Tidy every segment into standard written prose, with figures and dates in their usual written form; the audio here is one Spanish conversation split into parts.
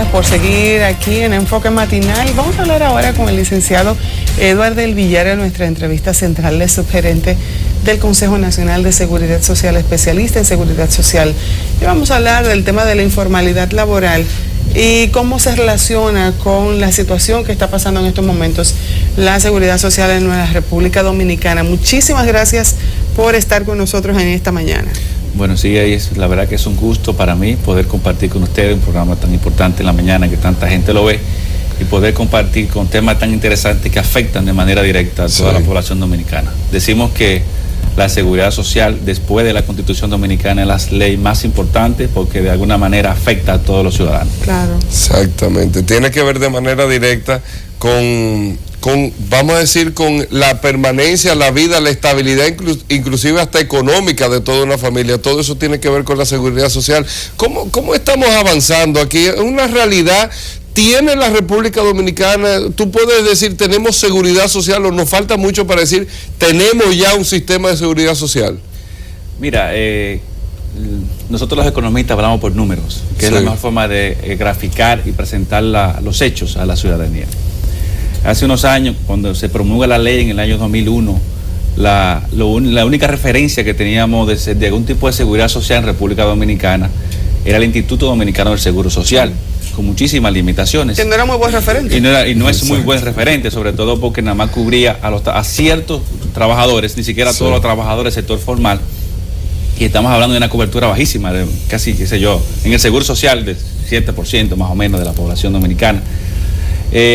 Gracias por seguir aquí en Enfoque Matinal. Vamos a hablar ahora con el licenciado Eduardo del Villar en nuestra entrevista central de subgerente del Consejo Nacional de Seguridad Social, especialista en seguridad social. Y vamos a hablar del tema de la informalidad laboral y cómo se relaciona con la situación que está pasando en estos momentos la seguridad social en nuestra República Dominicana. Muchísimas gracias por estar con nosotros en esta mañana. Bueno, sí, la verdad que es un gusto para mí poder compartir con ustedes un programa tan importante en la mañana que tanta gente lo ve y poder compartir con temas tan interesantes que afectan de manera directa a toda la población dominicana. Decimos que la seguridad social, después de la Constitución Dominicana, es la ley más importante porque de alguna manera afecta a todos los ciudadanos. Claro. Exactamente. Tiene que ver de manera directa con vamos a decir, con la permanencia, la vida, la estabilidad, inclusive hasta económica de toda una familia. Todo eso tiene que ver con la seguridad social. ¿Cómo estamos avanzando aquí? Es una realidad. ¿Tiene la República Dominicana, tú puedes decir, tenemos seguridad social, o nos falta mucho para decir, tenemos ya un sistema de seguridad social? Mira, nosotros los economistas hablamos por números, que es la mejor forma de graficar y presentar los hechos a la ciudadanía. Hace unos años, cuando se promulga la ley en el año 2001, la única referencia que teníamos de algún tipo de seguridad social en República Dominicana era el Instituto Dominicano del Seguro Social, con muchísimas limitaciones. Que no era muy buen referente. Y no es muy buen referente, sobre todo porque nada más cubría a ciertos trabajadores, ni siquiera a todos los trabajadores del sector formal, y estamos hablando de una cobertura bajísima, de casi, qué sé yo, en el Seguro Social de 7% más o menos de la población dominicana.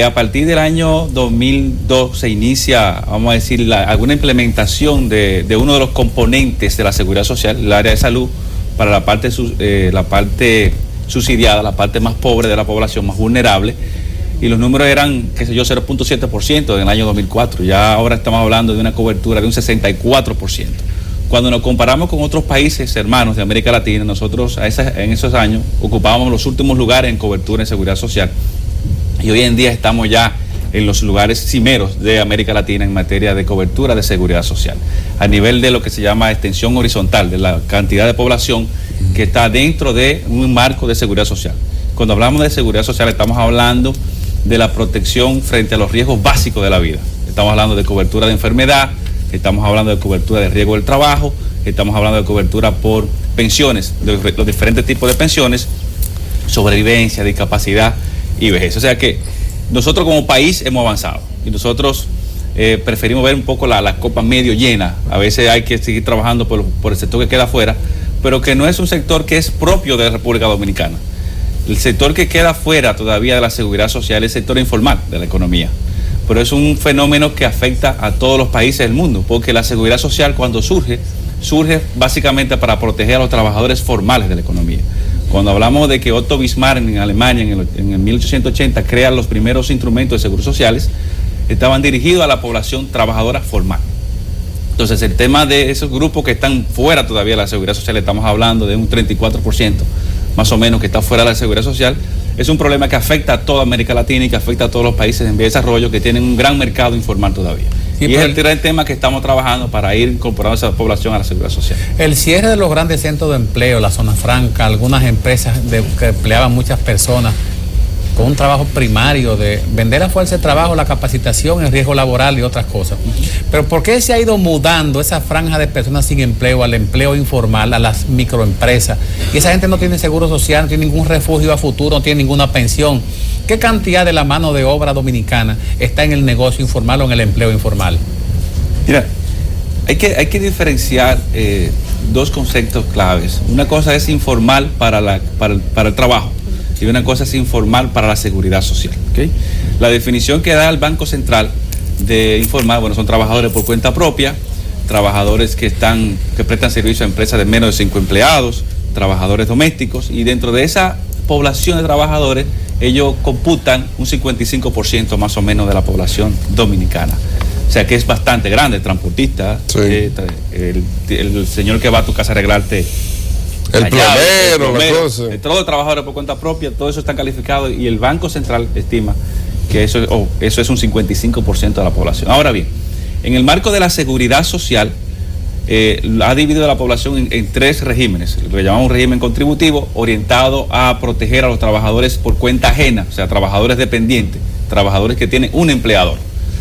A partir del año 2002 se inicia, vamos a decir, alguna implementación de uno de los componentes de la seguridad social, el área de salud, para la parte subsidiada, la parte más pobre de la población, más vulnerable, y los números eran, qué sé yo, 0.7% en el año 2004. Ya ahora estamos hablando de una cobertura de un 64%. Cuando nos comparamos con otros países hermanos de América Latina, nosotros en esos años ocupábamos los últimos lugares en cobertura en seguridad social. Y hoy en día estamos ya en los lugares cimeros de América Latina en materia de cobertura de seguridad social, a nivel de lo que se llama extensión horizontal, de la cantidad de población que está dentro de un marco de seguridad social. Cuando hablamos de seguridad social estamos hablando de la protección frente a los riesgos básicos de la vida. Estamos hablando de cobertura de enfermedad, estamos hablando de cobertura de riesgo del trabajo, estamos hablando de cobertura por pensiones, de los diferentes tipos de pensiones, sobrevivencia, discapacidad y vejez. O sea que nosotros como país hemos avanzado y nosotros preferimos ver un poco la copa medio llena. A veces hay que seguir trabajando por el sector que queda afuera, pero que no es un sector que es propio de la República Dominicana. El sector que queda fuera todavía de la seguridad social es el sector informal de la economía, pero es un fenómeno que afecta a todos los países del mundo, porque la seguridad social cuando surge básicamente para proteger a los trabajadores formales de la economía. Cuando hablamos de que Otto Bismarck en Alemania en el 1880 crea los primeros instrumentos de seguros sociales, estaban dirigidos a la población trabajadora formal. Entonces el tema de esos grupos que están fuera todavía de la seguridad social, estamos hablando de un 34% más o menos que está fuera de la seguridad social, es un problema que afecta a toda América Latina y que afecta a todos los países en vía de desarrollo que tienen un gran mercado informal todavía. Y es el tema que estamos trabajando para ir incorporando a esa población a la seguridad social. El cierre de los grandes centros de empleo, la zona franca, algunas empresas que empleaban muchas personas con un trabajo primario de vender a fuerza de trabajo, la capacitación, el riesgo laboral y otras cosas. Pero ¿por qué se ha ido mudando esa franja de personas sin empleo al empleo informal, a las microempresas? Y esa gente no tiene seguro social, no tiene ningún refugio a futuro, no tiene ninguna pensión. ¿Qué cantidad de la mano de obra dominicana está en el negocio informal o en el empleo informal? Mira, hay que diferenciar dos conceptos claves. Una cosa es informal para el trabajo y una cosa es informal para la seguridad social. ¿Okay? La definición que da el Banco Central de informal, bueno, son trabajadores por cuenta propia, trabajadores que prestan servicio a empresas de menos de 5 empleados, trabajadores domésticos, y dentro de esa población de trabajadores ellos computan un 55% más o menos de la población dominicana. O sea que es bastante grande, el transportista, el señor que va a tu casa a arreglarte el plomero, la cosa. Todos los trabajadores por cuenta propia, todo eso está calificado y el Banco Central estima que eso es un 55% de la población. Ahora bien, en el marco de la seguridad social, ha dividido a la población en tres regímenes. Lo que llamamos un régimen contributivo orientado a proteger a los trabajadores por cuenta ajena, o sea, trabajadores dependientes, trabajadores que tienen un empleador.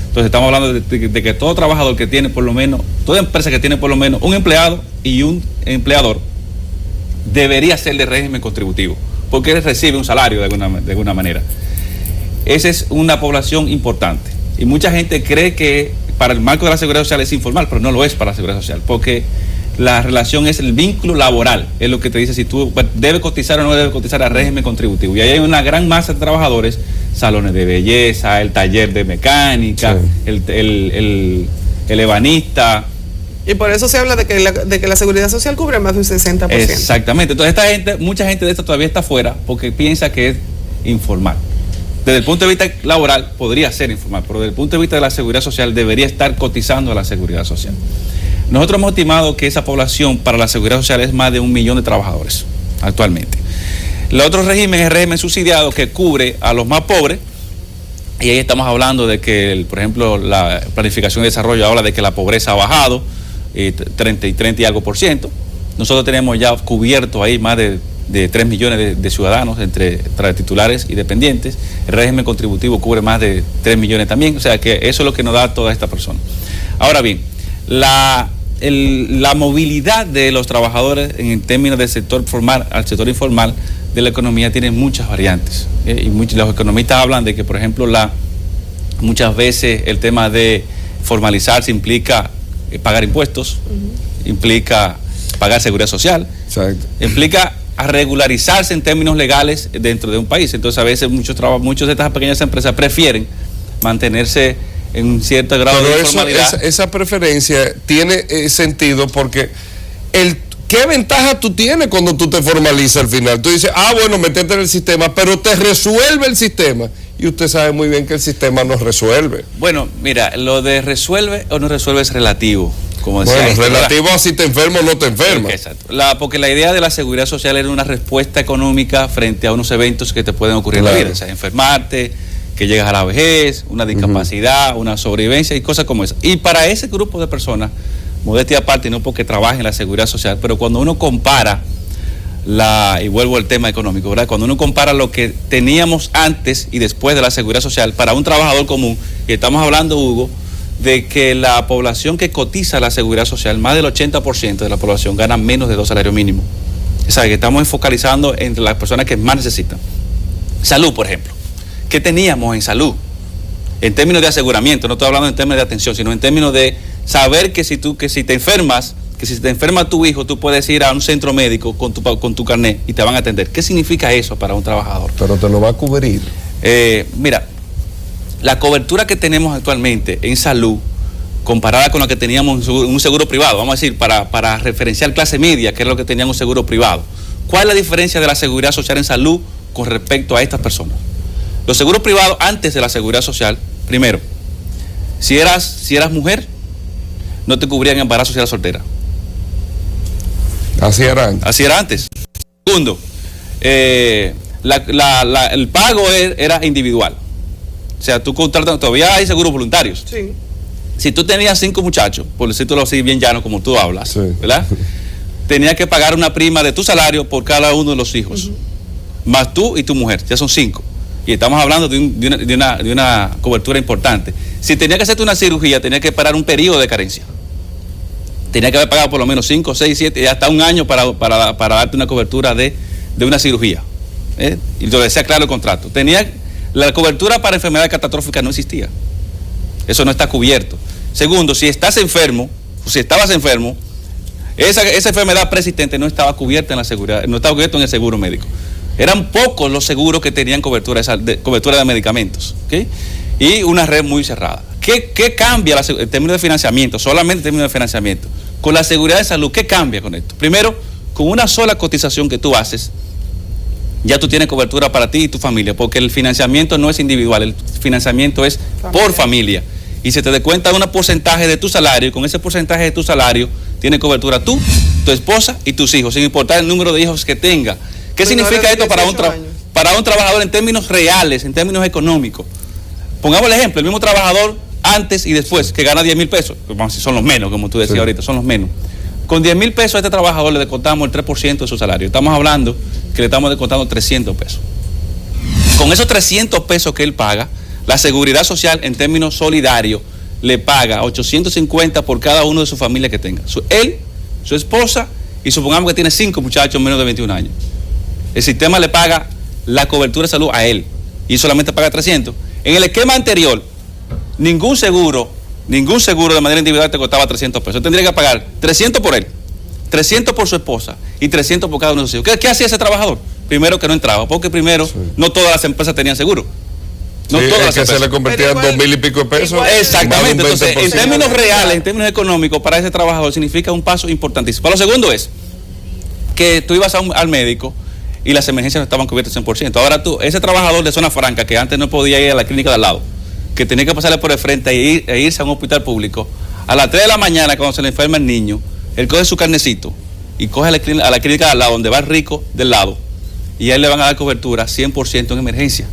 Entonces estamos hablando de que todo trabajador que tiene por lo menos, toda empresa que tiene por lo menos un empleado y un empleador debería ser de régimen contributivo, porque él recibe un salario de alguna manera. Esa es una población importante. Y mucha gente cree que para el marco de la seguridad social es informal, pero no lo es para la seguridad social, porque la relación es el vínculo laboral, es lo que te dice si tú debes cotizar o no debes cotizar al régimen contributivo. Y ahí hay una gran masa de trabajadores, salones de belleza, el taller de mecánica, sí, el ebanista. Y por eso se habla de que la seguridad social cubre más de un 60%. Exactamente. Entonces mucha gente de esto todavía está fuera porque piensa que es informal. Desde el punto de vista laboral podría ser informal, pero desde el punto de vista de la seguridad social debería estar cotizando a la seguridad social. Nosotros hemos estimado que esa población para la seguridad social es más de 1 millón de trabajadores actualmente. El otro régimen es el régimen subsidiado, que cubre a los más pobres, y ahí estamos hablando de que, por ejemplo, la planificación de desarrollo habla de que la pobreza ha bajado 30 y algo por ciento. Nosotros tenemos ya cubierto ahí más de 3 millones de ciudadanos entre titulares y dependientes. El régimen contributivo cubre más de 3 millones también, o sea que eso es lo que nos da a toda esta persona. Ahora bien, la movilidad de los trabajadores en términos del sector formal al sector informal de la economía tiene muchas variantes, y los economistas hablan de que, por ejemplo, muchas veces el tema de formalizarse implica pagar impuestos, implica pagar seguridad social, exacto, implica a regularizarse en términos legales dentro de un país. Entonces a veces muchos de estas pequeñas empresas prefieren mantenerse en un cierto grado de informalidad. Esa preferencia tiene sentido porque ¿qué ventaja tú tienes cuando tú te formalizas al final? Tú dices, bueno, metete en el sistema, pero te resuelve el sistema. Y usted sabe muy bien que el sistema no resuelve. Bueno, mira, lo de resuelve o no resuelve es relativo. Como decía, bueno, relativo a si te enfermas o no te enfermas. Exacto. Porque la idea de la seguridad social era una respuesta económica frente a unos eventos que te pueden ocurrir en la vida. O sea, enfermarte, que llegas a la vejez, una discapacidad, una sobrevivencia y cosas como esa. Y para ese grupo de personas, modestia aparte, no porque trabajen en la seguridad social, pero cuando uno compara y vuelvo al tema económico, ¿verdad? Cuando uno compara lo que teníamos antes y después de la seguridad social para un trabajador común, y estamos hablando, Hugo, de que la población que cotiza la seguridad social, más del 80% de la población gana menos de 2 salarios mínimos. O sea, que estamos focalizando entre las personas que más necesitan. Salud, por ejemplo. ¿Qué teníamos en salud? En términos de aseguramiento, no estoy hablando en términos de atención, sino en términos de saber que si te enfermas, que si te enferma tu hijo, tú puedes ir a un centro médico con tu carnet y te van a atender. ¿Qué significa eso para un trabajador? Pero te lo va a cubrir. Mira, la cobertura que tenemos actualmente en salud, comparada con la que teníamos en un seguro privado, vamos a decir, para referenciar clase media, que es lo que tenía un seguro privado. ¿Cuál es la diferencia de la seguridad social en salud con respecto a estas personas? Los seguros privados antes de la seguridad social, primero, si eras mujer, no te cubrían embarazo si eras soltera. Así era antes. Así era antes. Segundo, el pago era individual. O sea, tú contratas, todavía hay seguros voluntarios. Sí. Si tú tenías 5 muchachos, por decirlo así bien llano como tú hablas, sí, ¿verdad? Tenías que pagar una prima de tu salario por cada uno de los hijos. Más tú y tu mujer, ya son 5. Y estamos hablando de una cobertura importante. Si tenía que hacerte una cirugía, tenía que pagar un periodo de carencia. Tenía que haber pagado por lo menos 5, 6, 7 y hasta un año para darte una cobertura de una cirugía. Y lo decía claro el contrato. La cobertura para enfermedad catastrófica no existía. Eso no está cubierto. Segundo, si estás enfermo, o si estabas enfermo, esa enfermedad persistente no estaba cubierta en la seguridad, no estaba cubierta en el seguro médico. Eran pocos los seguros que tenían cobertura de medicamentos, ¿okay? Y una red muy cerrada. ¿Qué cambia en términos de financiamiento? Solamente en términos de financiamiento. Con la seguridad de salud, ¿qué cambia con esto? Primero, con una sola cotización que tú haces, ya tú tienes cobertura para ti y tu familia, porque el financiamiento no es individual, el financiamiento es por familia. Y se te descuenta un porcentaje de tu salario, y con ese porcentaje de tu salario tienes cobertura tú, tu esposa y tus hijos, sin importar el número de hijos que tenga. ¿Qué significa esto para un trabajador en términos reales, en términos económicos? Pongamos el ejemplo, el mismo trabajador antes y después, que gana 10,000 pesos, son los menos, como tú decías ahorita, son los menos. Con 10,000 pesos a este trabajador le descontamos el 3% de su salario. Estamos hablando que le estamos descontando 300 pesos. Con esos 300 pesos que él paga, la Seguridad Social en términos solidarios le paga 850 por cada uno de su familia que tenga. Él, su esposa y supongamos que tiene 5 muchachos menos de 21 años. El sistema le paga la cobertura de salud a él y solamente paga 300. En el esquema anterior, ningún seguro de manera individual te costaba 300 pesos. Él tendría que pagar 300 por él, 300 por su esposa y 300 por cada uno de sus hijos. ¿Qué hacía ese trabajador? Primero que no entraba, porque primero no todas las empresas tenían seguro. No sí, todas las que empresas. se le convertía en 2,000 y pico de pesos. Exactamente. Entonces, en términos reales, en términos económicos, para ese trabajador significa un paso importantísimo. Para lo segundo es que tú ibas al médico y las emergencias no estaban cubiertas 100%. Ahora ese trabajador de zona franca que antes no podía ir a la clínica de al lado, que tenía que pasarle por el frente e irse a un hospital público, a las 3 de la mañana cuando se le enferma el niño, él coge su carnecito y coge a la clínica de al lado, donde va el rico del lado, y a él le van a dar cobertura 100% en emergencia.